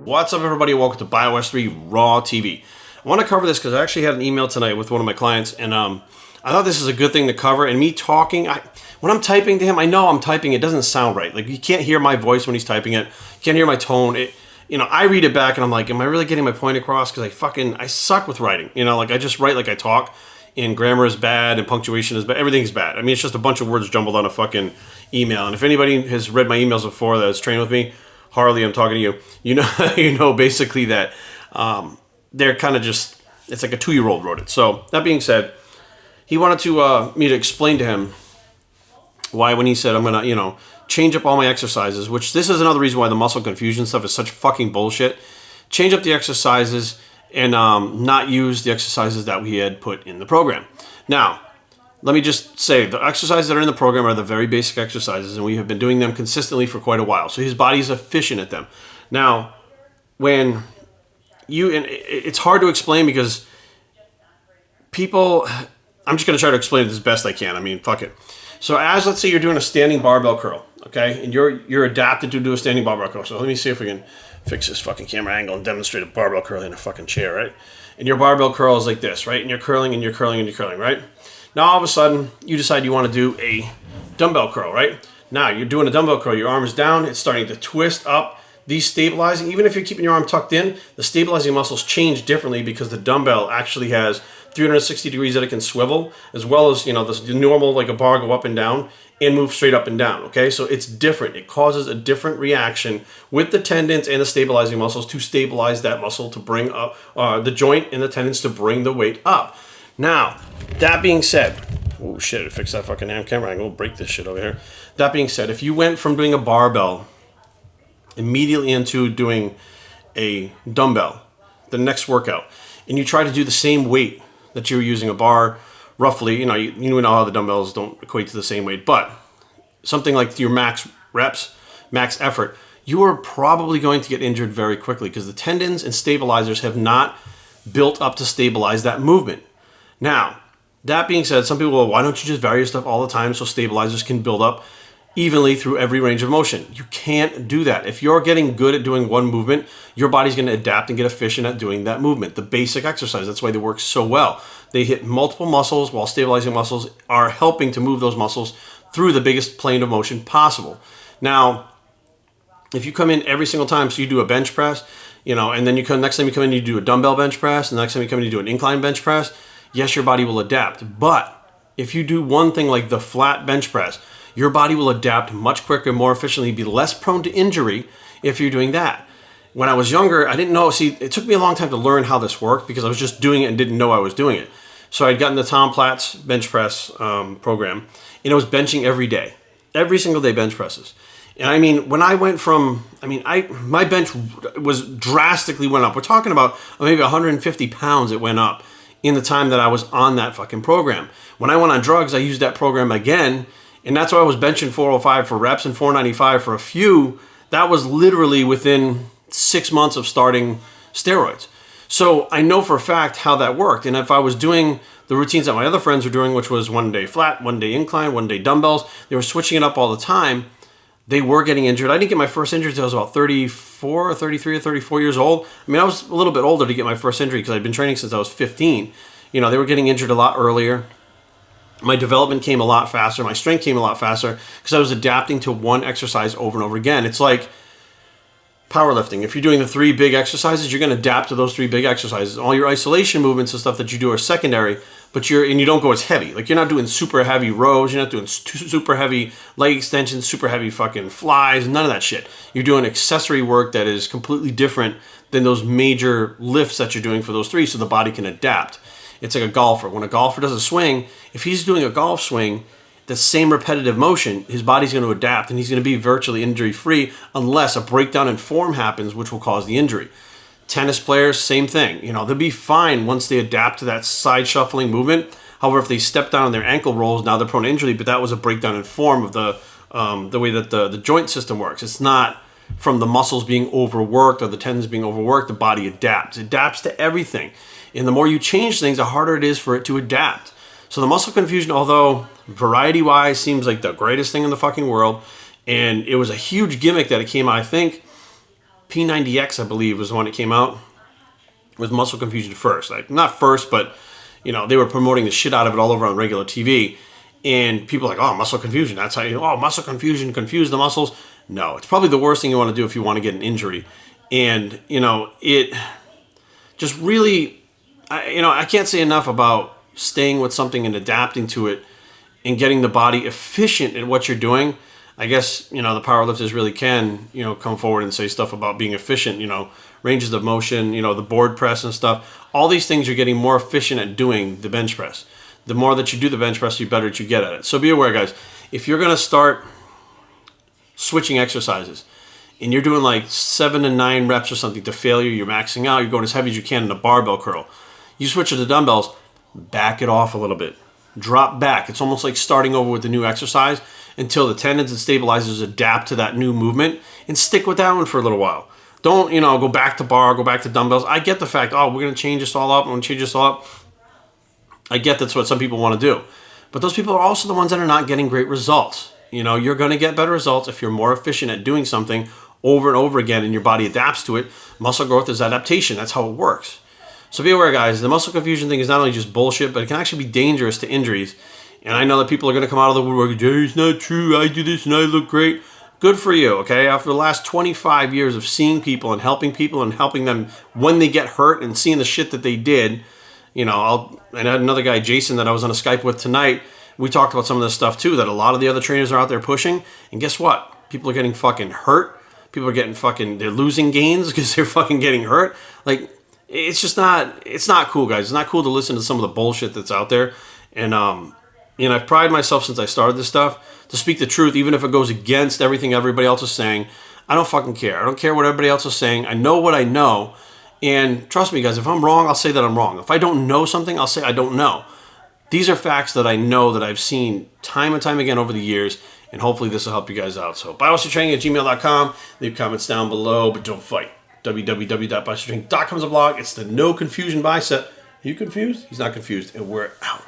What's up, everybody? Welcome to Bios3 Raw TV. I want to cover this because I actually had an email tonight with one of my clients, and I thought this is a good thing to cover. And me talking, when I'm typing to him, I know I'm typing. It doesn't sound right. Like, you can't hear my voice when he's typing it. You can't hear my tone. I read it back, and I'm like, am I really getting my point across? Because I suck with writing. Like, I just write like I talk, and grammar is bad, and punctuation is bad. Everything's bad. I mean, it's just a bunch of words jumbled on a fucking email. And if anybody has read my emails before that has trained with me, Harley, I'm talking to you. You know basically that they're kind of just, it's like a 2-year-old wrote it. So that being said, he wanted to me to explain to him why, when he said I'm gonna change up all my exercises, which this is another reason why the muscle confusion stuff is such fucking bullshit. Change up the exercises and not use the exercises that we had put in the program. Now, let me just say, the exercises that are in the program are the very basic exercises, and we have been doing them consistently for quite a while. So his body is efficient at them. Now, and it's hard to explain because people, I'm just going to try to explain it as best I can. I mean, fuck it. So let's say you're doing a standing barbell curl, okay? And you're adapted to do a standing barbell curl. So let me see if we can fix this fucking camera angle and demonstrate a barbell curl in a fucking chair, right? And your barbell curl is like this, right? And you're curling and you're curling and you're curling, right? Now, all of a sudden, you decide you want to do a dumbbell curl, right? Now, you're doing a dumbbell curl. Your arm is down. It's starting to twist up. These stabilizing, even if you're keeping your arm tucked in, the stabilizing muscles change differently because the dumbbell actually has 360 degrees that it can swivel, as well as, the normal, like a bar, go up and down and move straight up and down, okay? So it's different. It causes a different reaction with the tendons and the stabilizing muscles to stabilize that muscle to bring up the joint and the tendons to bring the weight up. Now, that being said, oh shit, fix that fucking damn camera angle, we'll break this shit over here. That being said, if you went from doing a barbell immediately into doing a dumbbell, the next workout, and you try to do the same weight that you were using a bar, roughly, you know how the dumbbells don't equate to the same weight, but something like your max reps, max effort, you are probably going to get injured very quickly because the tendons and stabilizers have not built up to stabilize that movement. Now, that being said, some people will, why don't you just vary your stuff all the time so stabilizers can build up evenly through every range of motion? You can't do that. If you're getting good at doing one movement, your body's going to adapt and get efficient at doing that movement. The basic exercise, that's why they work so well. They hit multiple muscles while stabilizing muscles are helping to move those muscles through the biggest plane of motion possible. Now, if you come in every single time, so you do a bench press, and then next time you come in, you do a dumbbell bench press, and the next time you come in, you do an incline bench press, yes, your body will adapt. But if you do one thing like the flat bench press, your body will adapt much quicker, more efficiently, be less prone to injury if you're doing that. When I was younger, I didn't know. See, it took me a long time to learn how this worked because I was just doing it and didn't know I was doing it. So I'd gotten the Tom Platz bench press program, and it was benching every day, every single day bench presses. And I mean, when I went from, my bench was drastically went up. We're talking about maybe 150 pounds it went up in the time that I was on that fucking program. When I went on drugs, I used that program again, and that's why I was benching 405 for reps and 495 for a few. That was literally within 6 months of starting steroids. So I know for a fact how that worked. And if I was doing the routines that my other friends were doing, which was one day flat, one day incline, one day dumbbells, they were switching it up all the time, they were getting injured. I didn't get my first injury until I was about 34 or 33 or 34 years old. I was a little bit older to get my first injury because I'd been training since I was 15. They were getting injured a lot earlier. My development came a lot faster. My strength came a lot faster because I was adapting to one exercise over and over again. It's like powerlifting. If you're doing the 3 big exercises, you're going to adapt to those 3 big exercises. All your isolation movements and stuff that you do are secondary, but you don't go as heavy. Like, you're not doing super heavy rows. You're not doing super heavy leg extensions, super heavy fucking flies, none of that shit. You're doing accessory work that is completely different than those major lifts that you're doing for those 3, so the body can adapt. It's like a golfer. When a golfer does a swing, if he's doing a golf swing, the same repetitive motion, his body's going to adapt, and he's going to be virtually injury-free unless a breakdown in form happens, which will cause the injury. Tennis players, same thing. They'll be fine once they adapt to that side shuffling movement. However, if they step down on their ankle rolls, now they're prone to injury, but that was a breakdown in form of the way that the joint system works. It's not from the muscles being overworked or the tendons being overworked. The body adapts. It adapts to everything. And the more you change things, the harder it is for it to adapt. So the muscle confusion, although variety-wise seems like the greatest thing in the fucking world, and it was a huge gimmick that it came out, I think P90X, I believe, was the one that came out with muscle confusion first. Like, not first, but they were promoting the shit out of it all over on regular TV. And people are like, oh, muscle confusion. That's how muscle confusion, confuse the muscles. No, it's probably the worst thing you want to do if you want to get an injury. And, it just really, I can't say enough about staying with something and adapting to it and getting the body efficient at what you're doing. I guess, the powerlifters really can, come forward and say stuff about being efficient, ranges of motion, the board press and stuff. All these things you're getting more efficient at doing the bench press. The more that you do the bench press, the better that you get at it. So be aware, guys, if you're going to start switching exercises and you're doing like 7 to 9 reps or something to failure, you're maxing out, you're going as heavy as you can in a barbell curl. You switch to the dumbbells, back it off a little bit. Drop back. It's almost like starting over with the new exercise until the tendons and stabilizers adapt to that new movement, and stick with that one for a little while. Don't, go back to bar, go back to dumbbells. I get the fact, we're going to change this all up, I'm going to change this all up. I get that's what some people want to do. But those people are also the ones that are not getting great results. You're going to get better results if you're more efficient at doing something over and over again and your body adapts to it. Muscle growth is adaptation. That's how it works. So be aware, guys, the muscle confusion thing is not only just bullshit, but it can actually be dangerous to injuries. And I know that people are going to come out of the woodwork, Jerry, it's not true, I do this and I look great. Good for you, okay? After the last 25 years of seeing people and helping them when they get hurt and seeing the shit that they did, and I had another guy, Jason, that I was on a Skype with tonight. We talked about some of this stuff too, that a lot of the other trainers are out there pushing. And guess what? People are getting fucking hurt. People are getting they're losing gains because they're fucking getting hurt. Like, it's not cool, guys. It's not cool to listen to some of the bullshit that's out there. And, I've prided myself since I started this stuff to speak the truth, even if it goes against everything everybody else is saying. I don't fucking care. I don't care what everybody else is saying. I know what I know. And trust me, guys, if I'm wrong, I'll say that I'm wrong. If I don't know something, I'll say I don't know. These are facts that I know that I've seen time and time again over the years, and hopefully this will help you guys out. So biostraining@gmail.com. Leave comments down below, but don't fight. www.biostraining.com is a blog. It's the No Confusion Bicep. Are you confused? He's not confused, and we're out.